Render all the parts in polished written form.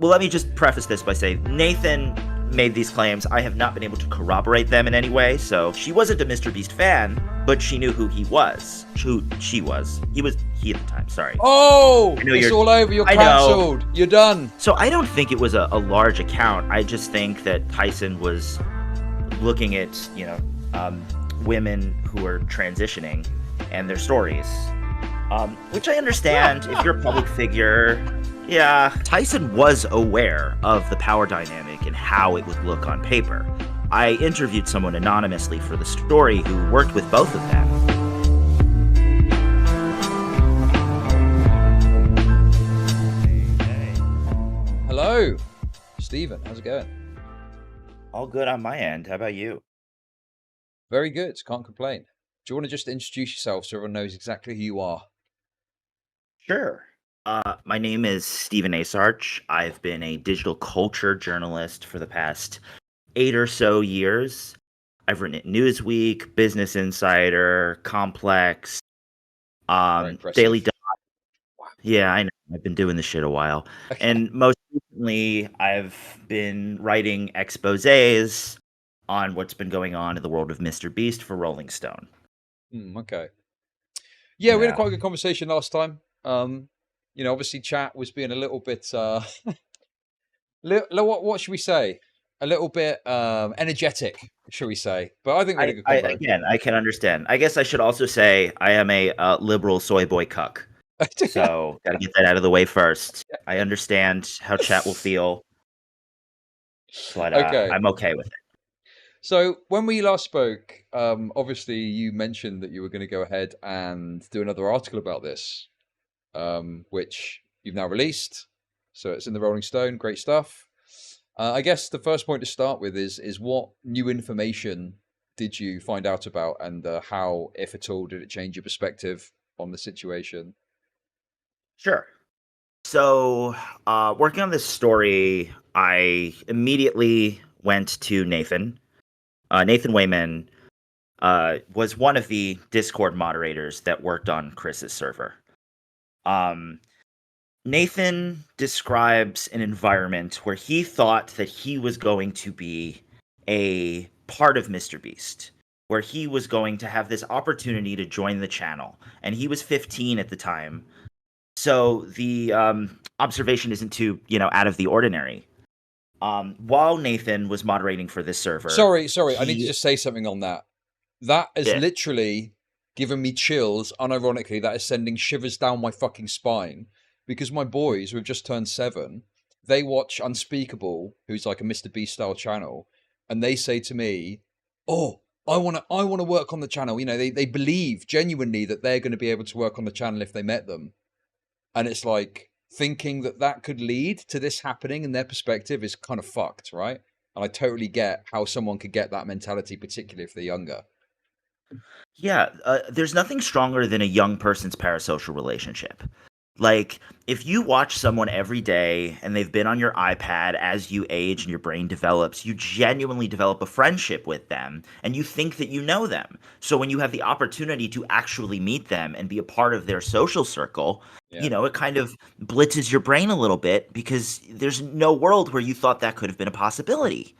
Well, let me just preface this by saying Nathan made these claims. I have not been able to corroborate them in any way. So she wasn't a MrBeast fan, but she knew who he was. Who she was. He at the time. Sorry. Oh, it's all over. You're cancelled. You're done. So I don't think it was a large account. I just think that Tyson was looking at, women who are transitioning and their stories, which I understand if you're a public figure. Yeah, Tyson was aware of the power dynamic and how it would look on paper. I interviewed someone anonymously for the story who worked with both of them. Hey. Hello, Steven. How's it going? All good on my end. How about you? Very good. Can't complain. Do you want to just introduce yourself so everyone knows exactly who you are? Sure. My name is Steven Asarch. I've been a digital culture journalist for the past 8 or so years. I've written at Newsweek, Business Insider, Complex, Daily Dot. Wow. Yeah, I know. I've been doing this shit a while. And most recently, I've been writing exposés on what's been going on in the world of MrBeast for Rolling Stone. Okay. Yeah, we had a quite good conversation last time. Obviously chat was being a little bit, what should we say? A little bit energetic, shall we say? But I think we had a good conversation. I can understand. I guess I should also say I am a liberal soy boy cuck. So gotta get that out of the way first. I understand how chat will feel, but I'm okay with it. So when we last spoke, obviously you mentioned that you were going to go ahead and do another article about this, which you've now released. So it's in the Rolling Stone. Great stuff. I guess the first point to start with is what new information did you find out about, and how, if at all, did it change your perspective on the situation? Sure. So working on this story, I immediately went to Nathan. Nathan Wayman was one of the Discord moderators that worked on Kris's server. Nathan describes an environment where he thought that he was going to be a part of MrBeast, where he was going to have this opportunity to join the channel. And he was 15 at the time. So the observation isn't too, out of the ordinary. While Nathan was moderating for this server... Sorry, I need to just say something on that. That has literally given me chills, unironically. That is sending shivers down my fucking spine. Because my boys, who have just turned 7, they watch Unspeakable, who's like a MrBeast style channel, and they say to me, "Oh, I want to work on the channel." They believe genuinely that they're going to be able to work on the channel if they met them. And it's like, thinking that could lead to this happening in their perspective is kind of fucked, right? And I totally get how someone could get that mentality, particularly if they're younger. Yeah, there's nothing stronger than a young person's parasocial relationship. Like, if you watch someone every day and they've been on your iPad as you age and your brain develops, you genuinely develop a friendship with them and you think that you know them. So when you have the opportunity to actually meet them and be a part of their social circle, it kind of blitzes your brain a little bit because there's no world where you thought that could have been a possibility.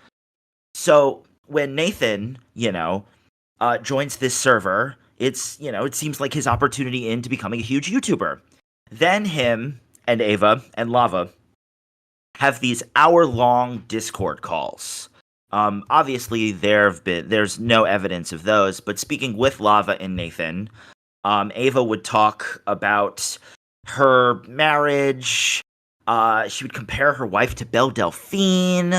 So when Nathan, joins this server, it seems like his opportunity into becoming a huge YouTuber. Then him and Ava and Lava have these hour-long Discord calls. Obviously, there's no evidence of those, but speaking with Lava and Nathan, Ava would talk about her marriage. She would compare her wife to Belle Delphine.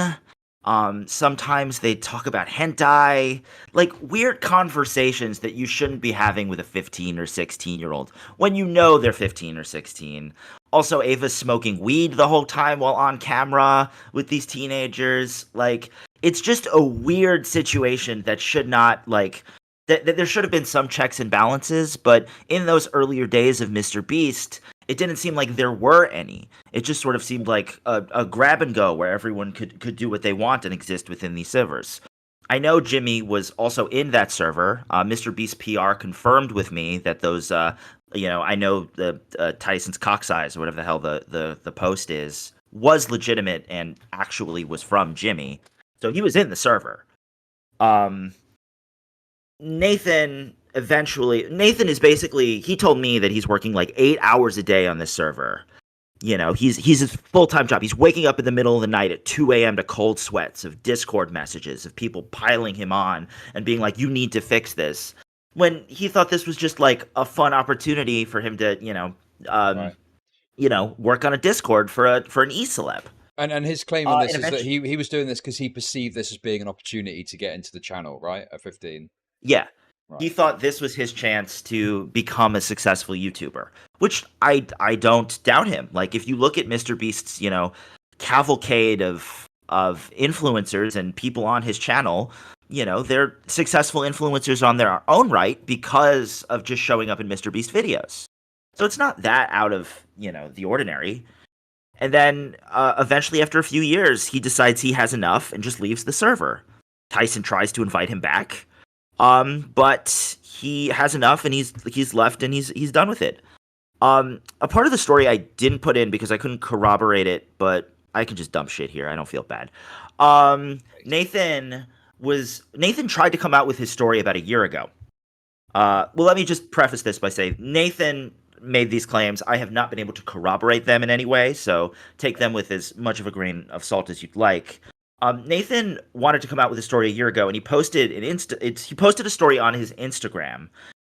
Sometimes they talk about hentai, like weird conversations that you shouldn't be having with a 15 or 16-year-old when you know they're 15 or 16. Also, Ava's smoking weed the whole time while on camera with these teenagers. Like, it's just a weird situation that should not, there should have been some checks and balances, but in those earlier days of MrBeast, it didn't seem like there were any. It just sort of seemed like a grab and go where everyone could do what they want and exist within these servers. I know Jimmy was also in that server. MrBeast PR confirmed with me that those, I know the Tyson's cock size or whatever the hell the post is was legitimate and actually was from Jimmy. So he was in the server. Um, Nathan is basically, he told me that he's working like 8 hours a day on this server. You know, he's his full-time job. He's waking up in the middle of the night at 2 a.m. to cold sweats of Discord messages of people piling him on and being like, you need to fix this. When he thought this was just like a fun opportunity for him to, right. Work on a Discord for an e-celeb. And his claim on this is that he was doing this because he perceived this as being an opportunity to get into the channel, right? At 15. Yeah. Right. He thought this was his chance to become a successful YouTuber, which I don't doubt him. Like, if you look at MrBeast's, cavalcade of influencers and people on his channel, they're successful influencers on their own right because of just showing up in MrBeast videos. So it's not that out of, the ordinary. And then eventually, after a few years, he decides he has enough and just leaves the server. Tyson tries to invite him back. But he has enough, and he's left, and he's done with it. A part of the story I didn't put in because I couldn't corroborate it, but I can just dump shit here. I don't feel bad. Nathan tried to come out with his story about a year ago. Well, let me just preface this by saying Nathan made these claims. I have not been able to corroborate them in any way, so take them with as much of a grain of salt as you'd like. Nathan wanted to come out with a story a year ago, and he posted he posted a story on his Instagram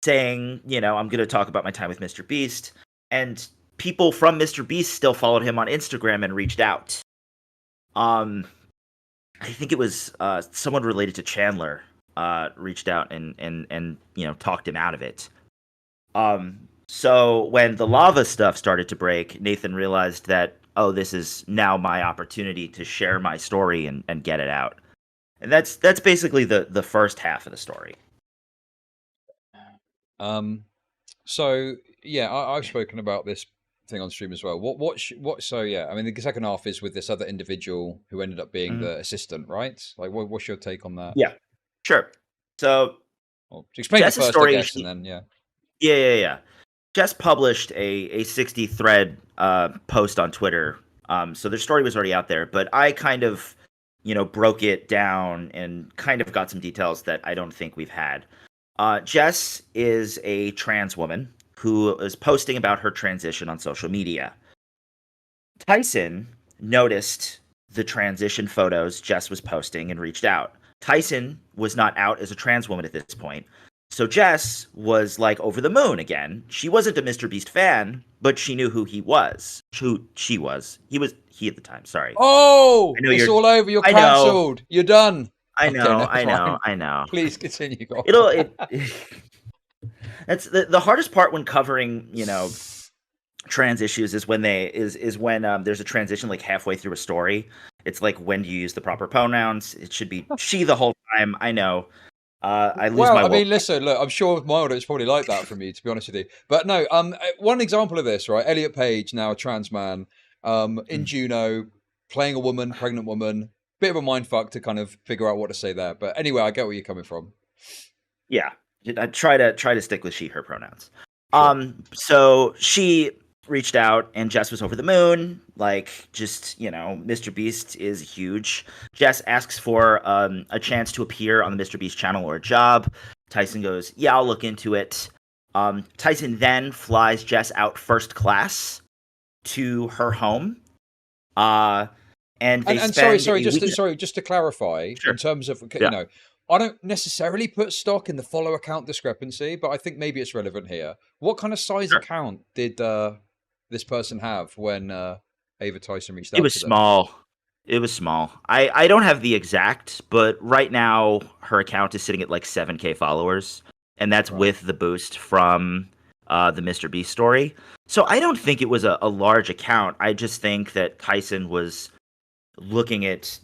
saying, I'm going to talk about my time with MrBeast, and people from MrBeast still followed him on Instagram and reached out. I think it was someone related to Chandler reached out and talked him out of it. So when the lava stuff started to break, Nathan realized that, oh, this is now my opportunity to share my story and get it out. And that's basically the first half of the story. So yeah, I've spoken about this thing on stream as well. So yeah, I mean, the second half is with this other individual who ended up being the assistant, right? Like, what's your take on that? Yeah, sure. So explain the first story, I guess, and then Yeah. Jess published a 60 thread post on Twitter. So their story was already out there, but I kind of, broke it down and kind of got some details that I don't think we've had. Jess is a trans woman who is posting about her transition on social media. Tyson noticed the transition photos Jess was posting and reached out. Tyson was not out as a trans woman at this point. So Jess was like over the moon again. She wasn't a MrBeast fan, but she knew who he was. Who she was. He at the time, sorry. Oh, it's all over. You're cancelled. You're done. I know. Please continue. That's the hardest part when covering, trans issues is when there's a transition like halfway through a story. It's like, when do you use the proper pronouns? It should be she the whole time. I know. I mean, listen, look, I'm sure my audience probably like that from you, to be honest with you. But no, one example of this, right? Elliot Page, now a trans man, in Juno, playing a woman, pregnant woman. Bit of a mindfuck to kind of figure out what to say there. But anyway, I get where you're coming from. Yeah, I try to stick with she, her pronouns. Sure. So she reached out, and Jess was over the moon. Like, just, MrBeast is huge. Jess asks for a chance to appear on the MrBeast channel or a job. Tyson goes, yeah, I'll look into it. Tyson then flies Jess out first class to her home. And just to clarify, sure, in terms of, I don't necessarily put stock in the follow account discrepancy, but I think maybe it's relevant here. What kind of size account did this person have when Ava Tyson reached out? It was small. It was small. I don't have the exact, but right now her account is sitting at like 7K followers, and that's with the boost from the MrBeast story. So I don't think it was a large account. I just think that Tyson was looking at,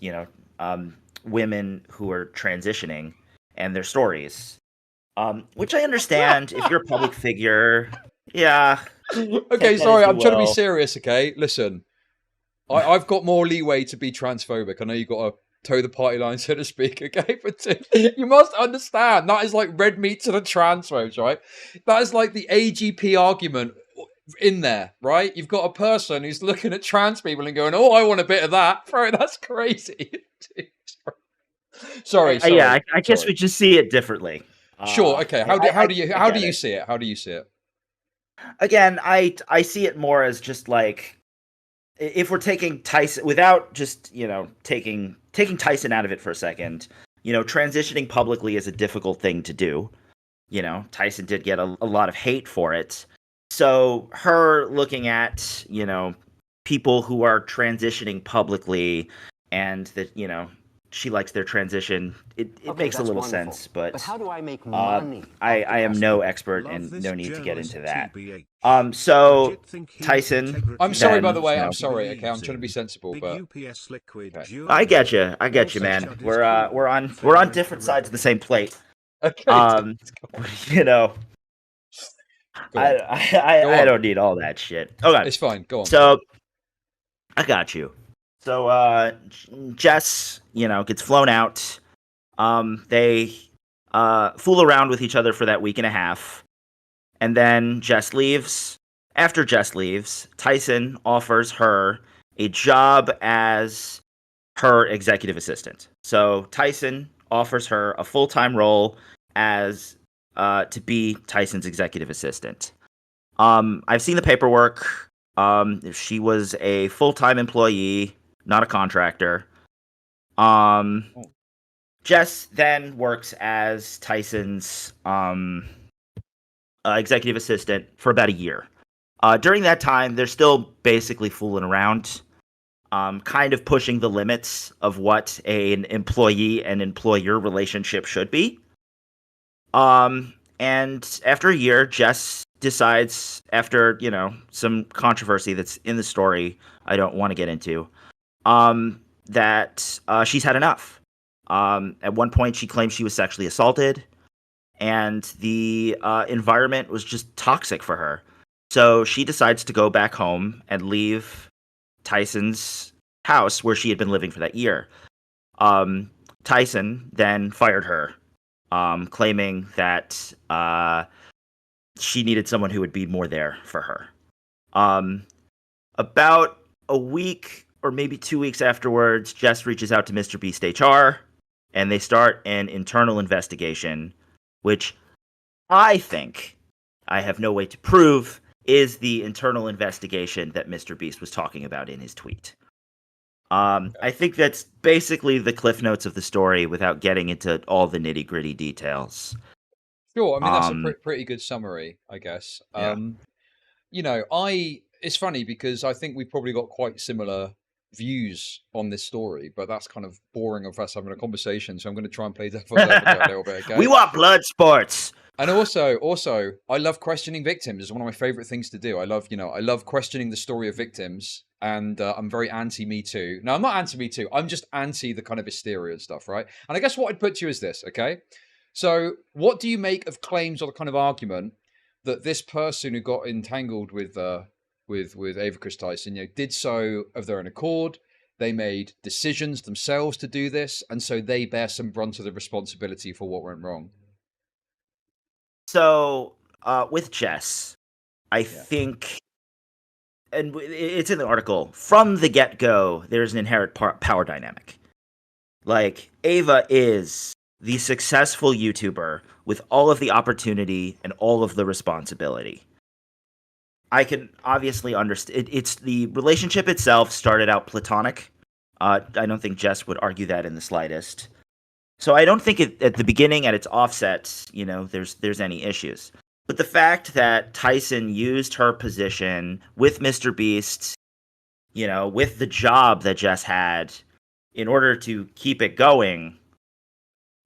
women who are transitioning and their stories, which I understand. If you're a public figure, yeah. Okay, sorry, I'm trying to be serious. Okay, listen, I've got more leeway to be transphobic. I know you've got to toe the party line, so to speak. Okay, but you must understand that is like red meat to the transphobes, right? That is like the AGP argument in there, right? You've got a person who's looking at trans people and going, "Oh, I want a bit of that." Bro, that's crazy. Sorry. Yeah, I guess we just see it differently. Sure. Okay. How do you get see it? How do you see it? Again, I see it more as just like, if we're taking Tyson without just, taking Tyson out of it for a second, transitioning publicly is a difficult thing to do. Tyson did get a lot of hate for it. So her looking at, people who are transitioning publicly, and that, she likes their transition, it makes a little sense. But how do I make money? I am no expert and no need to get into that. So Tyson, I'm sorry, by the way. I'm sorry. Okay, I'm trying to be sensible, but okay. I get you, man. We're on different sides of the same plate. Okay. I don't need all that shit. Okay, it's fine. Go on. So I got you. So Jess, gets flown out. They fool around with each other for that week and a half, and then Jess leaves. After Jess leaves, Tyson offers her a job as her executive assistant. So Tyson offers her a full-time role as to be Tyson's executive assistant. I've seen the paperwork. She was a full-time employee, not a contractor. Jess then works as Tyson's executive assistant for about a year. During that time, they're still basically fooling around, kind of pushing the limits of what an employee and employer relationship should be. And after a year, Jess decides, after, some controversy that's in the story I don't want to get into, that she's had enough. At one point, she claimed she was sexually assaulted, and the environment was just toxic for her. So she decides to go back home and leave Tyson's house where she had been living for that year. Tyson then fired her, claiming that she needed someone who would be more there for her. About a week or maybe 2 weeks afterwards, Jess reaches out to MrBeast HR, and they start an internal investigation, which I think, I have no way to prove, is the internal investigation that MrBeast was talking about in his tweet. I think that's basically the cliff notes of the story without getting into all the nitty-gritty details. Sure, I mean, that's a pretty good summary, I guess. Yeah. It's funny because I think we've probably got quite similar views on this story, but that's kind of boring of us having a conversation, so I'm going to try and play devil's advocate a little bit, okay? We want blood sports! And also, I love questioning victims. It's one of my favorite things to do. I love questioning the story of victims, and I'm very anti-Me Too. No, I'm not anti-Me Too. I'm just anti the kind of hysteria and stuff, right? And I guess what I'd put to you is this, okay? So what do you make of claims or the kind of argument that this person who got entangled with Ava Kris Tyson, did so of their own accord? They made decisions themselves to do this, and so they bear some brunt of the responsibility for what went wrong. So, with Jess, I think, and it's in the article, from the get-go, there's an inherent power dynamic. Like, Ava is the successful YouTuber with all of the opportunity and all of the responsibility. I can obviously understand, it's the relationship itself started out platonic. I don't think Jess would argue that in the slightest. So I don't think at the beginning, at its offset, there's any issues. But the fact that Tyson used her position with MrBeast, with the job that Jess had, in order to keep it going,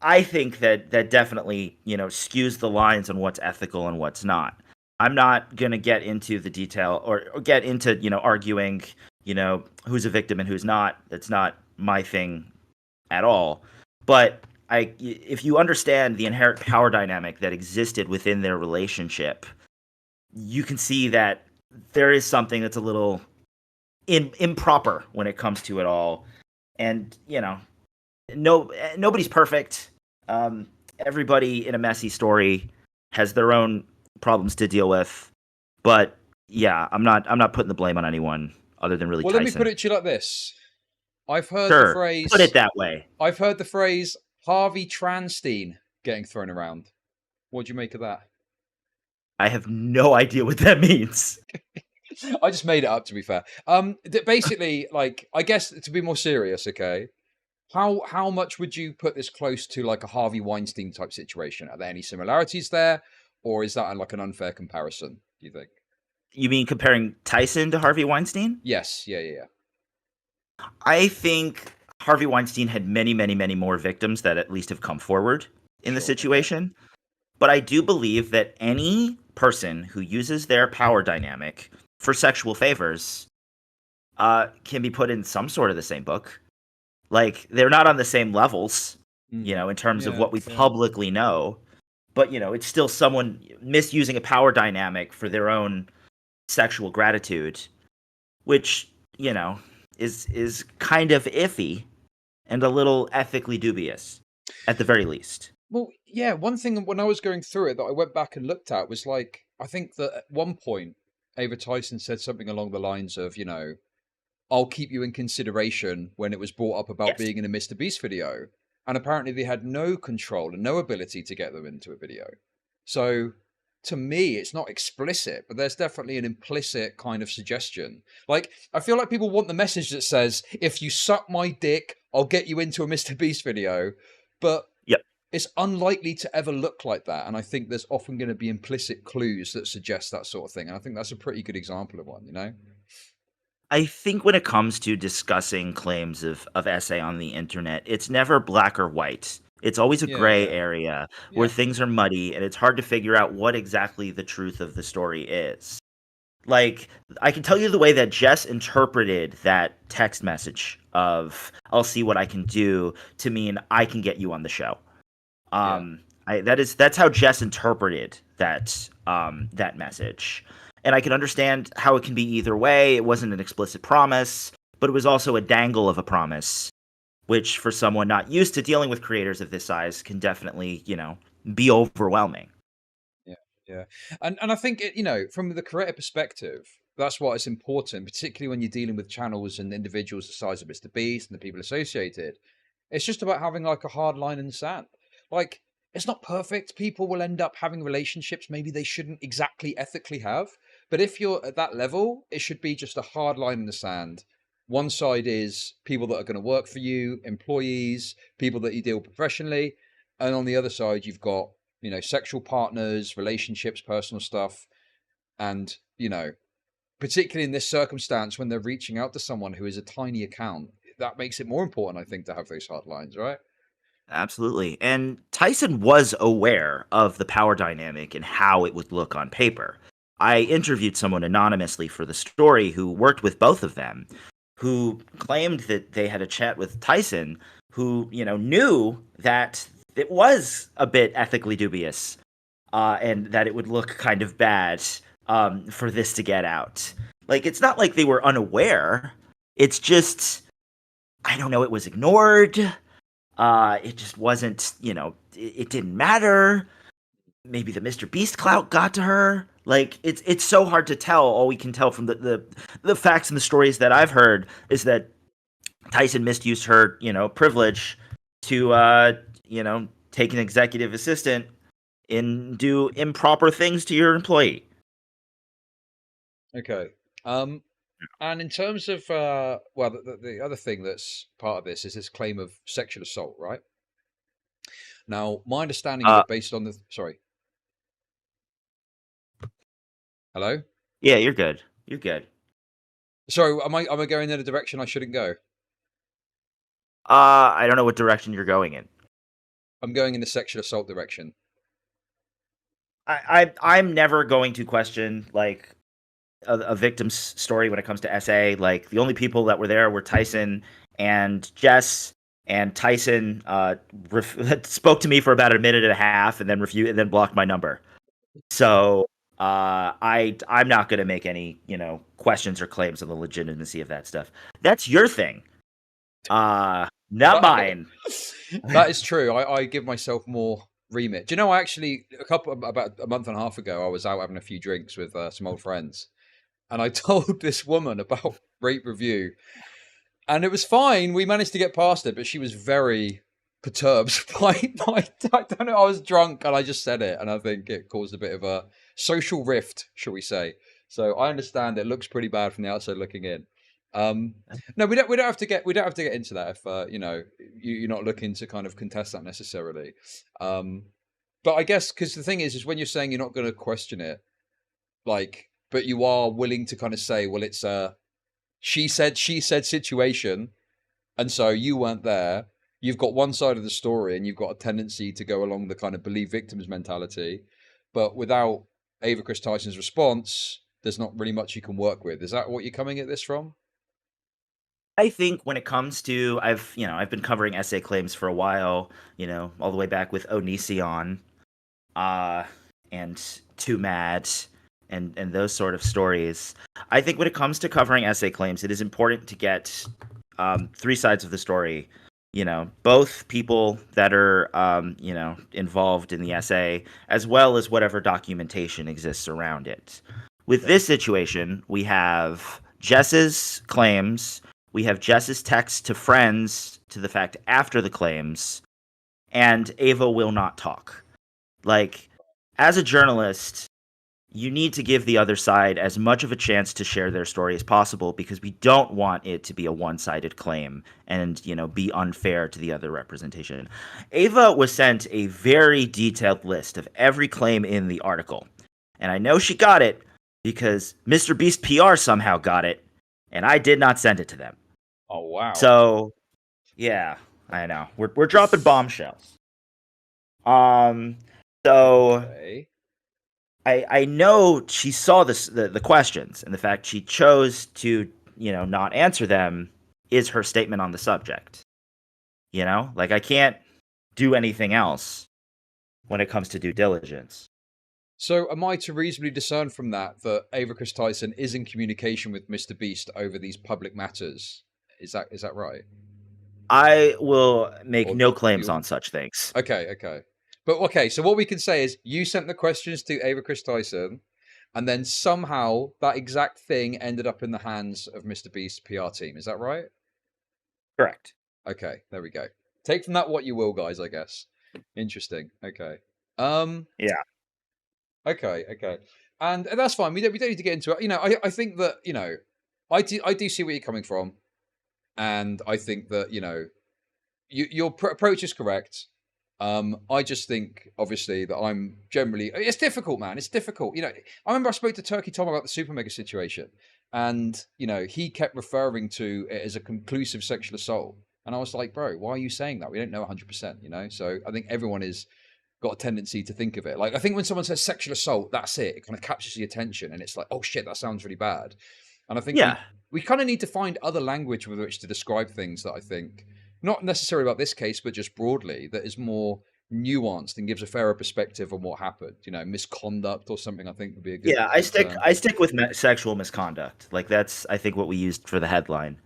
I think that definitely, skews the lines on what's ethical and what's not. I'm not going to get into the detail or get into, arguing, who's a victim and who's not. That's not my thing at all. But if you understand the inherent power dynamic that existed within their relationship, you can see that there is something that's a little improper when it comes to it all. And, nobody's perfect. Everybody in a messy story has their own problems to deal with. But yeah, I'm not putting the blame on anyone other than really Well, let me put Tyson. it to you like this. I've heard the Sure, put it phrase that way. I've heard the phrase Harvey Transtein getting thrown around. What do you make of that? I have no idea what that means. I just made it up, to be fair. Basically, like, I guess to be more serious, okay. How much would you put this close to like a Harvey Weinstein type situation? Are there any similarities there, or is that like an unfair comparison? Do you think? You mean comparing Tyson to Harvey Weinstein? Yes. Yeah. I think Harvey Weinstein had many, many, many more victims that at least have come forward in the Sure. Okay. situation. But I do believe that any person who uses their power dynamic for sexual favors can be put in some sort of the same book. Like, they're not on the same levels, in terms of Yeah. what we Yeah. publicly know. But, it's still someone misusing a power dynamic for their own sexual gratitude, which, is kind of iffy and a little ethically dubious, at the very least. Well, yeah. One thing when I was going through it that I went back and looked at was like I think that at one point Ava Tyson said something along the lines of, I'll keep you in consideration when it was brought up about Yes. being in a MrBeast video. And apparently they had no control and no ability to get them into a video. So to me, it's not explicit, but there's definitely an implicit kind of suggestion. Like, I feel like people want the message that says, if you suck my dick, I'll get you into a MrBeast video. But Yep. it's unlikely to ever look like that. And I think there's often going to be implicit clues that suggest that sort of thing. And I think that's a pretty good example of one. I think when it comes to discussing claims of essay on the internet, it's never black or white. It's always a Yeah, gray yeah. area where Yeah. things are muddy and it's hard to figure out what exactly the truth of the story is. Like, I can tell you the way that Jess interpreted that text message of "I'll see what I can do" to mean I can get you on the show. Yeah. That's how Jess interpreted that message, and I can understand how it can be either way. It wasn't an explicit promise, but it was also a dangle of a promise, which for someone not used to dealing with creators of this size can definitely be overwhelming. Yeah, yeah, and I think from the creator perspective, that's why it's important, particularly when you're dealing with channels and individuals the size of MrBeast and the people associated. It's just about having like a hard line in the sand. Like, it's not perfect. People will end up having relationships maybe they shouldn't exactly ethically have. But if you're at that level, it should be just a hard line in the sand. One side is people that are going to work for you, employees, people that you deal professionally, and on the other side, you've got sexual partners, relationships, personal stuff. And, particularly in this circumstance when they're reaching out to someone who is a tiny account, that makes it more important, I think, to have those hard lines, right? Absolutely. And Tyson was aware of the power dynamic and how it would look on paper. I interviewed someone anonymously for the story who worked with both of them, who claimed that they had a chat with Tyson, who, knew that it was a bit ethically dubious, and that it would look kind of bad for this to get out. Like, it's not like they were unaware. It's just, I don't know, it was ignored. It just wasn't, it didn't matter. Maybe the MrBeast clout got to her. Like, it's so hard to tell. All we can tell from the facts and the stories that I've heard is that Tyson misused her, privilege to, take an executive assistant and do improper things to your employee. Okay. And in terms of, well, the other thing that's part of this is this claim of sexual assault, right? Now, my understanding of Uh, it based on the, sorry, hello? yeah, you're good. You're good. So am I going in a direction I shouldn't go? I don't know what direction you're going in. I'm going in the sexual assault direction. I'm never going to question like a victim's story when it comes to SA. Like, the only people that were there were Tyson and Jess. And Tyson spoke to me for about a minute and a half, and then blocked my number. So I'm not going to make any questions or claims on the legitimacy of that stuff. That's your thing, not mine. That is true. I give myself more remit. Do you know? I actually about a month and a half ago, I was out having a few drinks with some old friends, and I told this woman about Rape Review, and it was fine. We managed to get past it, but she was very perturbed by I don't know. I was drunk and I just said it, and I think it caused a bit of a social rift, shall we say? So I understand it looks pretty bad from the outside looking in. No, we don't have to get into that if you're not looking to kind of contest that necessarily. But I guess because the thing is when you're saying you're not going to question it, like, but you are willing to kind of say, well, it's a she said situation, and so you weren't there. You've got one side of the story, and you've got a tendency to go along the kind of believe victims mentality, but without Ava Kris Tyson's response, there's not really much you can work with. Is that what you're coming at this from? I think when it comes to I've been covering essay claims for a while, all the way back with Onision, uh, and Too Mad, and those sort of stories. I think when it comes to covering essay claims, it is important to get three sides of the story. Both people that are involved in the essay, as well as whatever documentation exists around it. With this situation, we have Jess's claims, we have Jess's text to friends to the fact after the claims, and Ava will not talk. Like, as a journalist, you need to give the other side as much of a chance to share their story as possible because we don't want it to be a one-sided claim and, be unfair to the other representation. Ava was sent a very detailed list of every claim in the article. And I know she got it because MrBeast PR somehow got it, and I did not send it to them. Oh, wow. So, yeah, I know. We're dropping bombshells. So Okay. I know she saw the questions, and the fact she chose to, not answer them is her statement on the subject. Like, I can't do anything else when it comes to due diligence. So am I to reasonably discern from that Ava Kris Tyson is in communication with MrBeast over these public matters? Is that right? I will make Or no claims on such things. Okay. But okay, so what we can say is you sent the questions to Ava Kris Tyson, and then somehow that exact thing ended up in the hands of MrBeast's PR team. Is that right? Correct. Okay, there we go. Take from that what you will, guys, I guess. Interesting. Okay. Yeah. Okay. And that's fine. We don't need to get into it. I think that, I do see where you're coming from. And I think that, your approach is correct. I just think, obviously, that I'm generally... It's difficult, man. It's difficult. I remember I spoke to Turkey Tom about the Super Mega situation. And, he kept referring to it as a conclusive sexual assault. And I was like, bro, why are you saying that? We don't know 100%, So I think everyone is got a tendency to think of it. Like, I think when someone says sexual assault, that's it. It kind of captures the attention. And it's like, oh, shit, that sounds really bad. And I think we kind of need to find other language with which to describe things that I think, not necessarily about this case, but just broadly, that is more nuanced and gives a fairer perspective on what happened. Misconduct or something, I think would be a good. Yeah, I stick with sexual misconduct. Like, that's, I think, what we used for the headline.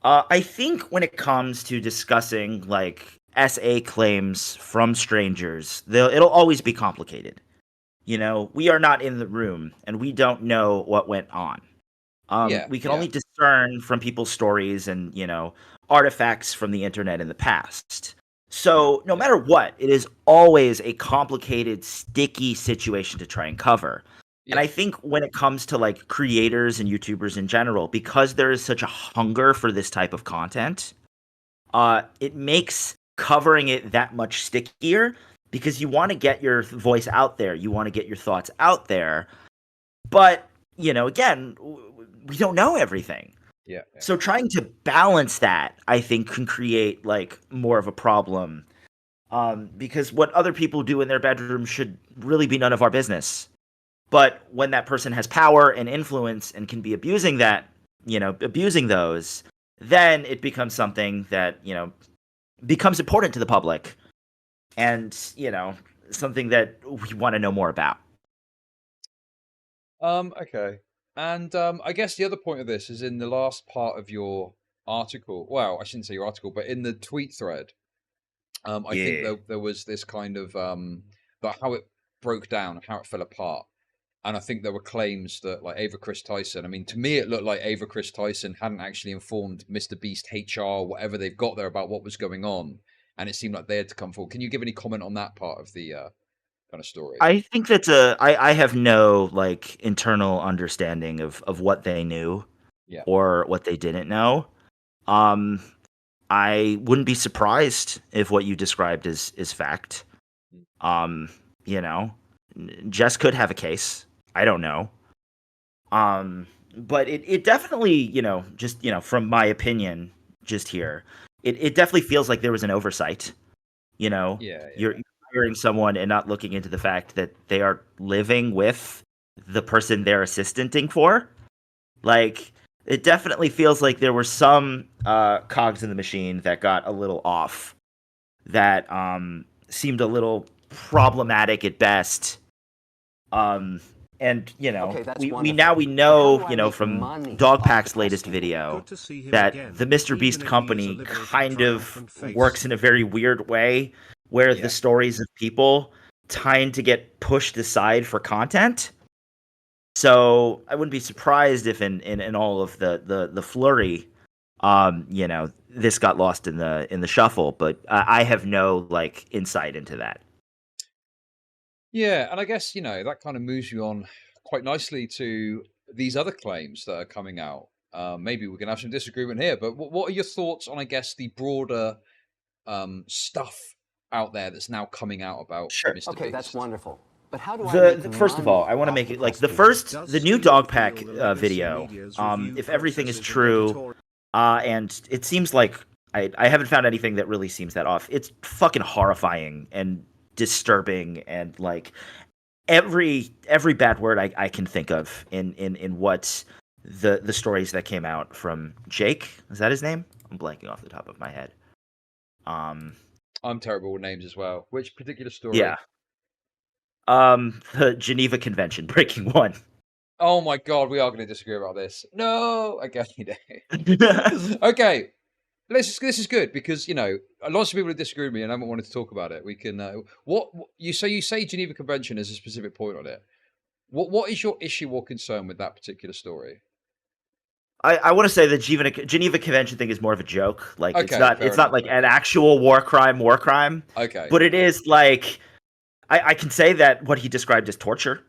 I think when it comes to discussing, like, SA claims from strangers, it'll always be complicated. We are not in the room, and we don't know what went on. We can only discern from people's stories and, artifacts from the internet in the past. So no matter what, it is always a complicated, sticky situation to try and cover. And I think when it comes to, like, creators and YouTubers in general, because there is such a hunger for this type of content, it makes covering it that much stickier because you want to get your voice out there. You want to get your thoughts out there. But, again, we don't know everything. Yeah. So trying to balance that, I think, can create, like, more of a problem. Because what other people do in their bedroom should really be none of our business. But when that person has power and influence and can be abusing that, abusing those, then it becomes something that, becomes important to the public and, something that we want to know more about. Okay. And I guess the other point of this is in the last part of your article. Well, I shouldn't say your article, but in the tweet thread, I think there was this kind of about how it broke down, how it fell apart. And I think there were claims that like Ava Kris Tyson, I mean, to me, it looked like Ava Kris Tyson hadn't actually informed MrBeast HR, whatever they've got there about what was going on. And it seemed like they had to come forward. Can you give any comment on that part of the kind of story? I think that's I have no like internal understanding of what they knew Yeah. or what they didn't know. Um, I wouldn't be surprised if what you described is fact. Um, you know, Jess could have a case. I don't know. But it definitely, just, from my opinion, just here, it definitely feels like there was an oversight. Yeah, You're hiring someone and not looking into the fact that they are living with the person they're assistanting for. Like, it definitely feels like there were some cogs in the machine that got a little off, that seemed a little problematic at best. And Okay, that's we wonderful. we But how know, do I make from money Dogpack's off the latest testing? video Good to see him that again, the Mr. even Beast if he is a company little bit of a kind of triumphant face. works in a very weird way, where Yeah. the stories of people tend to get pushed aside for content. So I wouldn't be surprised if in all of the flurry, this got lost in the shuffle. But I have no like insight into that. Yeah, and I guess, that kind of moves you on quite nicely to these other claims that are coming out. Maybe we can have some disagreement here, but what are your thoughts on, I guess, the broader stuff out there that's now coming out about Sure. Mr. Okay, that's Beast? wonderful. But how do I make First of money all, I want to off make the it like testing? the new Dogpack video. If everything is true, and it seems like I haven't found anything that really seems that off. It's fucking horrifying and disturbing, and like every bad word I can think of in what the stories that came out from Jake. Is that his name? I'm blanking off the top of my head. I'm terrible with names as well. Which particular story? Yeah. The Geneva Convention, Breaking One. Oh my god, we are going to disagree about this. No, okay, okay. This is good because lots of people who disagree with me and haven't wanted to talk about it. We can what you say Geneva Convention is a specific point on it. What is your issue or concern with that particular story? I want to say the Geneva Convention thing is more of a joke. Like Okay, it's not enough, like an actual war crime. Okay. But it is like I can say that what he described as torture.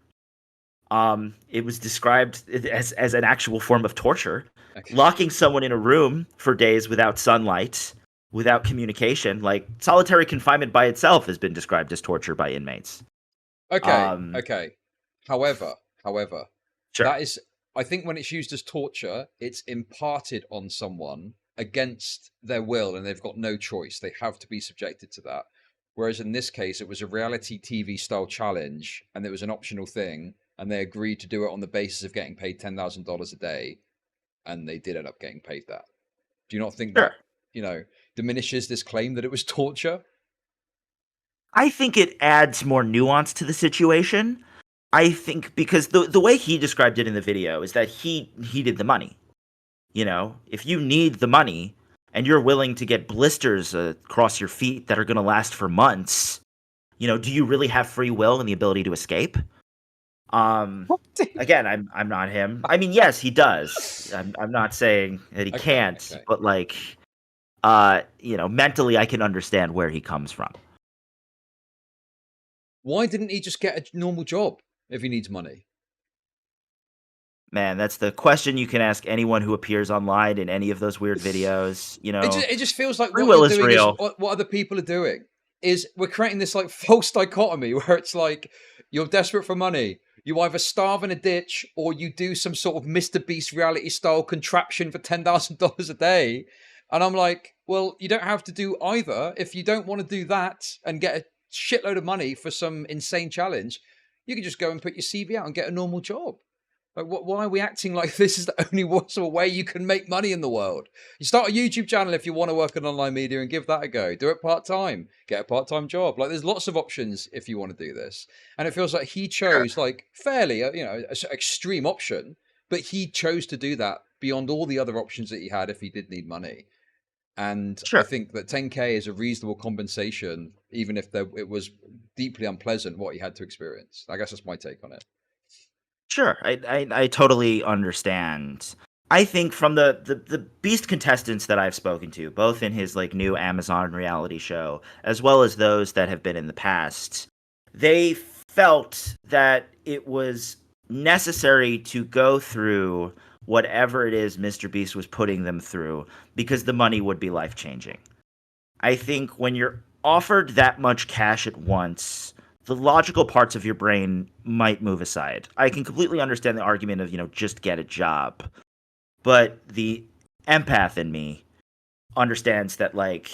It was described as an actual form of torture. Okay. Locking someone in a room for days without sunlight, without communication, like solitary confinement by itself has been described as torture by inmates. Okay. Okay. However, Sure. that is, I think when it's used as torture, it's imparted on someone against their will and they've got no choice. They have to be subjected to that. Whereas in this case, it was a reality TV style challenge and it was an optional thing and they agreed to do it on the basis of getting paid $10,000 a day. And they did end up getting paid that. Do you not think Sure. that, diminishes this claim that it was torture? I think it adds more nuance to the situation. I think because the way he described it in the video is that he needed the money. If you need the money and you're willing to get blisters across your feet that are going to last for months, do you really have free will and the ability to escape? Again, I'm not him. I mean, yes, he does. I'm not saying that he can't, okay. but like, mentally, I can understand where he comes from. Why didn't he just get a normal job if he needs money? Man, that's the question you can ask anyone who appears online in any of those weird videos. It just feels like free what will you're is doing real. is what other people are doing. Is we're creating this like false dichotomy where it's like you're desperate for money. You either starve in a ditch or you do some sort of MrBeast reality style contraption for $10,000 a day. And I'm like, well, you don't have to do either. If you don't want to do that and get a shitload of money for some insane challenge, you can just go and put your CV out and get a normal job. Like, why are we acting like this is the only possible way you can make money in the world? You start a YouTube channel if you want to work in online media and give that a go. Do it part-time. Get a part-time job. Like, there's lots of options if you want to do this. And it feels like he chose, like, fairly, an extreme option, but he chose to do that beyond all the other options that he had if he did need money. And I Sure. think that 10K is a reasonable compensation, even if it was deeply unpleasant what he had to experience. I guess that's my take on it. Sure, I totally understand. I think from the Beast contestants that I've spoken to, both in his like new Amazon reality show, as well as those that have been in the past, they felt that it was necessary to go through whatever it is Mr. Beast was putting them through because the money would be life changing. I think when you're offered that much cash at once, the logical parts of your brain might move aside. I can completely understand the argument of, just get a job. But the empath in me understands that, like,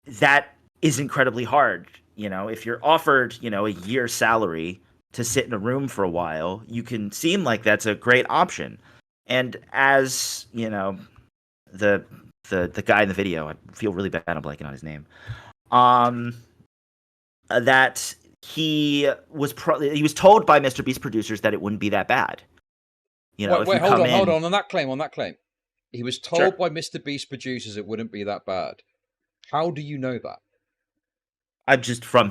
that is incredibly hard. If you're offered, a year's salary to sit in a room for a while, you can seem like that's a great option. And as, the guy in the video, I feel really bad I'm blanking on his name. That he was told by Mr. Beast producers that it wouldn't be that bad. Wait, hold on that claim. He was told Sure. by Mr. Beast producers it wouldn't be that bad. How do you know that? I'm just from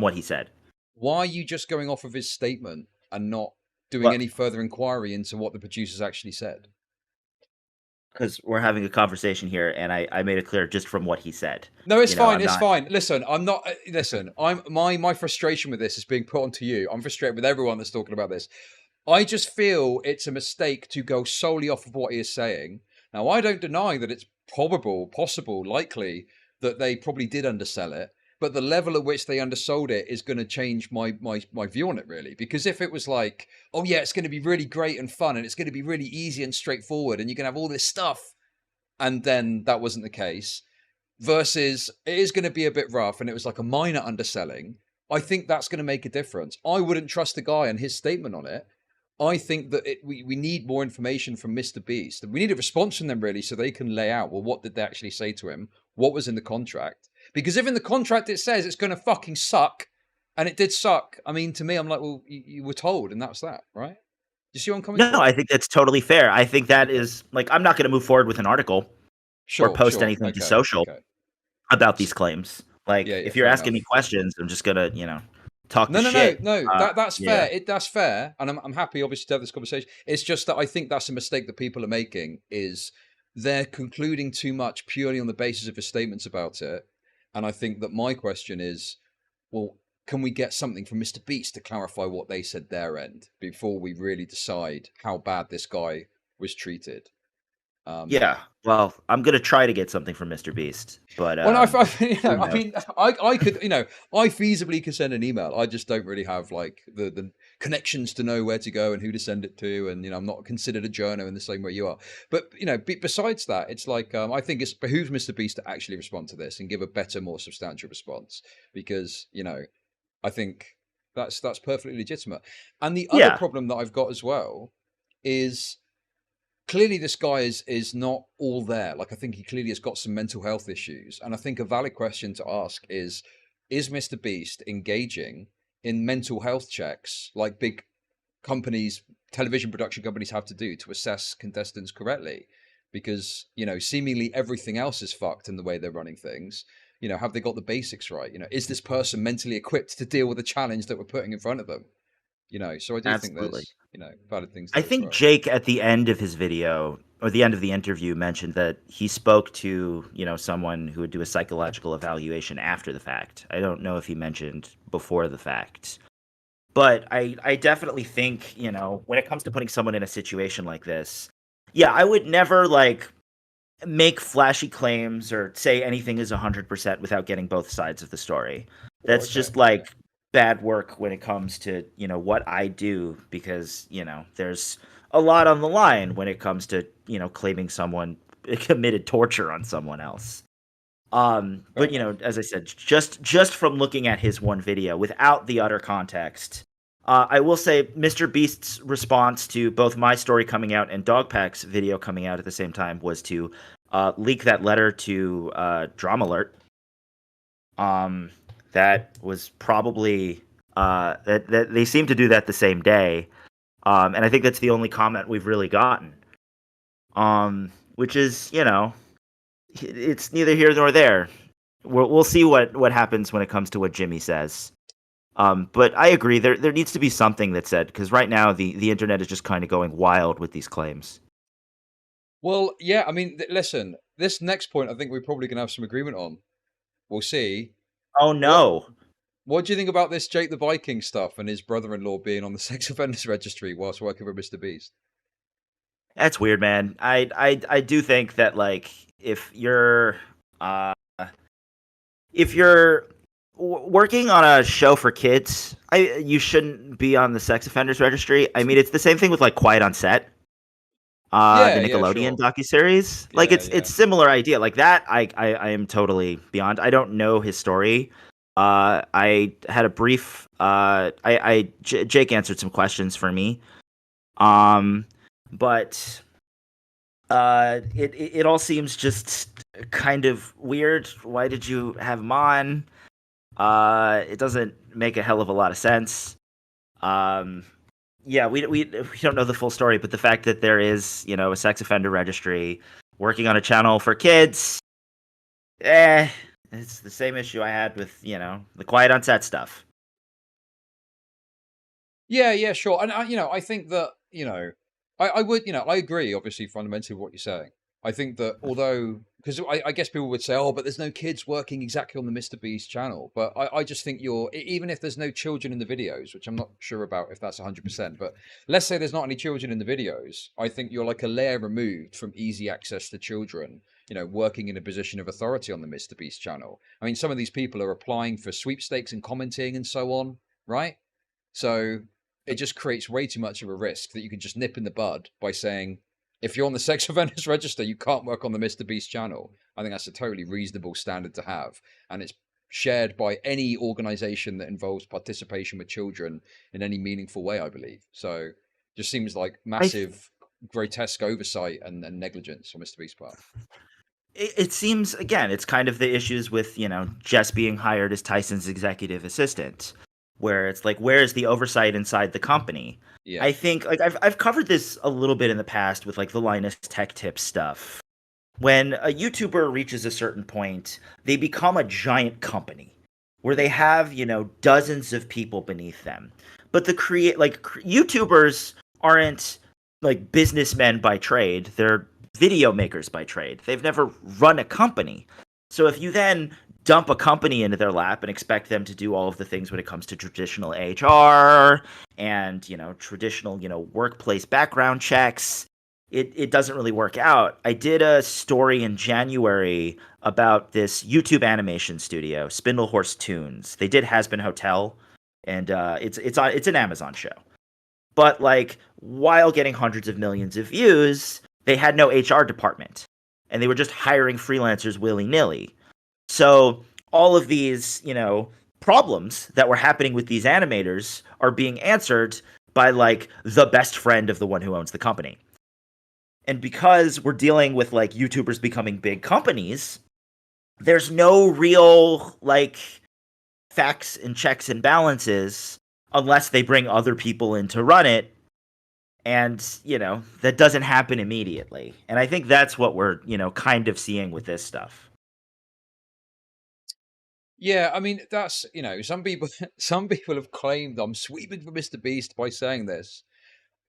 what he said. Why are you just going off of his statement and not doing any further inquiry into what the producers actually said? Because we're having a conversation here, and I made it clear just from what he said. No, it's fine. It's fine. Listen, I'm not. Listen, my frustration with this is being put onto you. I'm frustrated with everyone that's talking about this. I just feel it's a mistake to go solely off of what he is saying. Now, I don't deny that it's probable, possible, likely that they probably did undersell it, but the level at which they undersold it is going to change my view on it, really. Because if it was like, oh yeah, it's going to be really great and fun, and it's going to be really easy and straightforward, and you can have all this stuff, and then that wasn't the case, versus it is going to be a bit rough, and it was like a minor underselling, I think that's going to make a difference. I wouldn't trust the guy and his statement on it. I think that we need more information from Mr. Beast. We need a response from them, really, so they can lay out, well, what did they actually say to him? What was in the contract? Because if in the contract it says it's going to fucking suck, and it did suck, I mean, to me, I'm like, well, you were told, and that's that, right? You see what I'm coming from? No, I think that's totally fair. I think that is, like, I'm not going to move forward with an article or post anything to social about these claims. Like, if you're asking me questions, I'm just going to, talk shit. No. That's fair. That's fair, and I'm happy, obviously, to have this conversation. It's just that I think that's a mistake that people are making. Is they're concluding too much purely on the basis of his statements about it, and I think that my question is, well, can we get something from Mr. Beast to clarify what they said their end before we really decide how bad this guy was treated? Yeah, well, I'm gonna try to get something from Mr. Beast, but well, I mean, I could, I feasibly could send an email. I just don't really have like the connections to know where to go and who to send it to, and I'm not considered a journo in the same way you are. But besides that, it's like I think it behooves Mr. Beast to actually respond to this and give a better, more substantial response, because I think that's perfectly legitimate. And the other problem that I've got as well is, clearly this guy is not all there. Like, I think he clearly has got some mental health issues. And I think a valid question to ask is Mr. Beast engaging in mental health checks like big companies, television production companies have to do to assess contestants correctly? Because, seemingly everything else is fucked in the way they're running things. Have they got the basics right? Is this person mentally equipped to deal with the challenge that we're putting in front of them? So I do think there's, valid things. I think Jake at the end of his video, or the end of the interview, mentioned that he spoke to, someone who would do a psychological evaluation after the fact. I don't know if he mentioned before the fact. But I definitely think, when it comes to putting someone in a situation like this, I would never, make flashy claims or say anything is 100% without getting both sides of the story. That's just, bad work when it comes to, what I do, because, there's a lot on the line when it comes to, claiming someone committed torture on someone else. But, as I said, just from looking at his one video without the utter context, I will say Mr. Beast's response to both my story coming out and Dogpack's video coming out at the same time was to leak that letter to Drama Alert. That was probably that they seem to do that the same day, and I think that's the only comment we've really gotten. Which is, it's neither here nor there. We'll see what happens when it comes to what Jimmy says. But I agree. There needs to be something that's said, because right now the internet is just kind of going wild with these claims. Well, yeah, I mean, listen, this next point, I think we're probably going to have some agreement on. We'll see. Oh What no. What do you think about this Jake the Viking stuff and his brother-in-law being on the sex offenders registry whilst working for MrBeast? That's weird, man. I do think that, like, if you're uh if you're working on a show for kids, you shouldn't be on the sex offenders registry. I mean, it's the same thing with like Quiet on Set, the Yeah, yeah, Nickelodeon sure. docuseries. Like, Yeah, it's yeah. similar idea. Like that, I am totally beyond. I don't know his story. I had a brief. Jake answered some questions for me. Um, but it all seems just kind of weird. Why did you have him on? It doesn't make a hell of a lot of sense. Um, yeah, we don't know the full story, but the fact that there is, a sex offender registry working on a channel for kids, eh, it's the same issue I had with, the Quiet on Set stuff. Yeah, yeah, sure. And I think that, I would, I agree, obviously, fundamentally with what you're saying. I think that although, because I guess people would say, oh, but there's no kids working exactly on the MrBeast channel. But I just think even if there's no children in the videos, which I'm not sure about if that's 100%, but let's say there's not any children in the videos, I think you're like a layer removed from easy access to children, working in a position of authority on the MrBeast channel. I mean, some of these people are applying for sweepstakes and commenting and so on, right? So it just creates way too much of a risk that you can just nip in the bud by saying, if you're on the sex offenders register, you can't work on the MrBeast channel. I think that's a totally reasonable standard to have. And it's shared by any organization that involves participation with children in any meaningful way, I believe. So just seems like I th- massive, grotesque oversight and negligence on MrBeast's part. it seems, again, it's kind of the issues with, Jess being hired as Tyson's executive assistant, where it's like, where's the oversight inside the company? Yeah. I think, like, I've covered this a little bit in the past with like the Linus Tech Tips stuff. When a YouTuber reaches a certain point, they become a giant company where they have, dozens of people beneath them. But YouTubers aren't like businessmen by trade. They're video makers by trade. They've never run a company. So if you then dump a company into their lap and expect them to do all of the things when it comes to traditional HR and, traditional, workplace background checks, it doesn't really work out. I did a story in January about this YouTube animation studio, Spindle Horse Tunes. They did Has Been Hotel, and it's an Amazon show. But like, while getting hundreds of millions of views, they had no HR department, and they were just hiring freelancers willy nilly. So all of these, problems that were happening with these animators are being answered by like the best friend of the one who owns the company. And because we're dealing with like YouTubers becoming big companies, there's no real like facts and checks and balances unless they bring other people in to run it. And, that doesn't happen immediately. And I think that's what we're, kind of seeing with this stuff. Yeah, I mean that's some people some people have claimed I'm sweeping for MrBeast by saying this.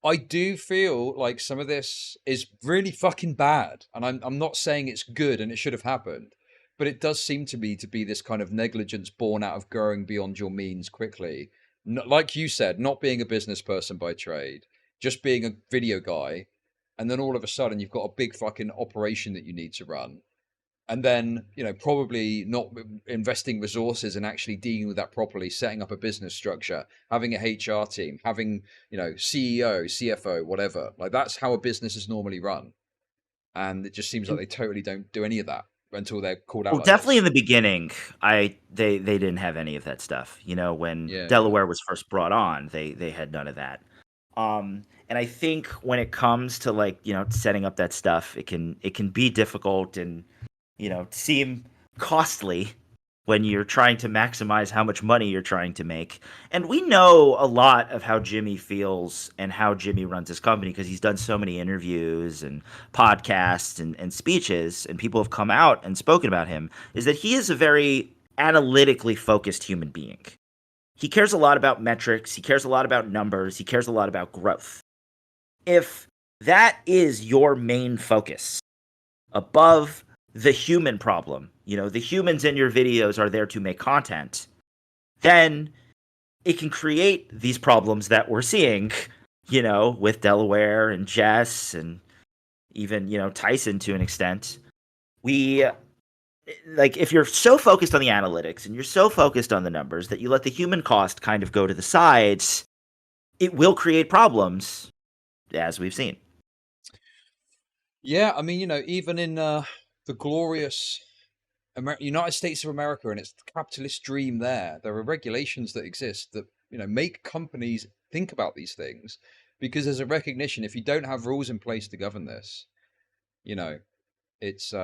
I do feel like some of this is really fucking bad, and I'm not saying it's good and it should have happened, but it does seem to me to be this kind of negligence born out of growing beyond your means quickly. Like you said, not being a business person by trade, just being a video guy, and then all of a sudden you've got a big fucking operation that you need to run, and then probably not investing resources and actually dealing with that properly, setting up a business structure, having a HR team, having CEO, CFO, whatever. Like that's how a business is normally run, and it just seems like they totally don't do any of that until they're called out Well, like definitely this. in the beginning, they didn't have any of that stuff. When Yeah, yeah. Delaware was first brought on, they had none of that. And I think when it comes to like, setting up that stuff, it can be difficult and, seem costly when you're trying to maximize how much money you're trying to make. And we know a lot of how Jimmy feels and how Jimmy runs his company because he's done so many interviews and podcasts and speeches, and people have come out and spoken about him, is that he is a very analytically focused human being. He cares a lot about metrics. He cares a lot about numbers. He cares a lot about growth. If that is your main focus above the human problem, the humans in your videos are there to make content, then it can create these problems that we're seeing, with Delaware and Jess and even, Tyson to an extent. If you're so focused on the analytics and you're so focused on the numbers that you let the human cost kind of go to the sides, it will create problems, as we've seen. Yeah, I mean, even in the glorious United States of America and its capitalist dream there are regulations that exist that, make companies think about these things, because there's a recognition if you don't have rules in place to govern this, it's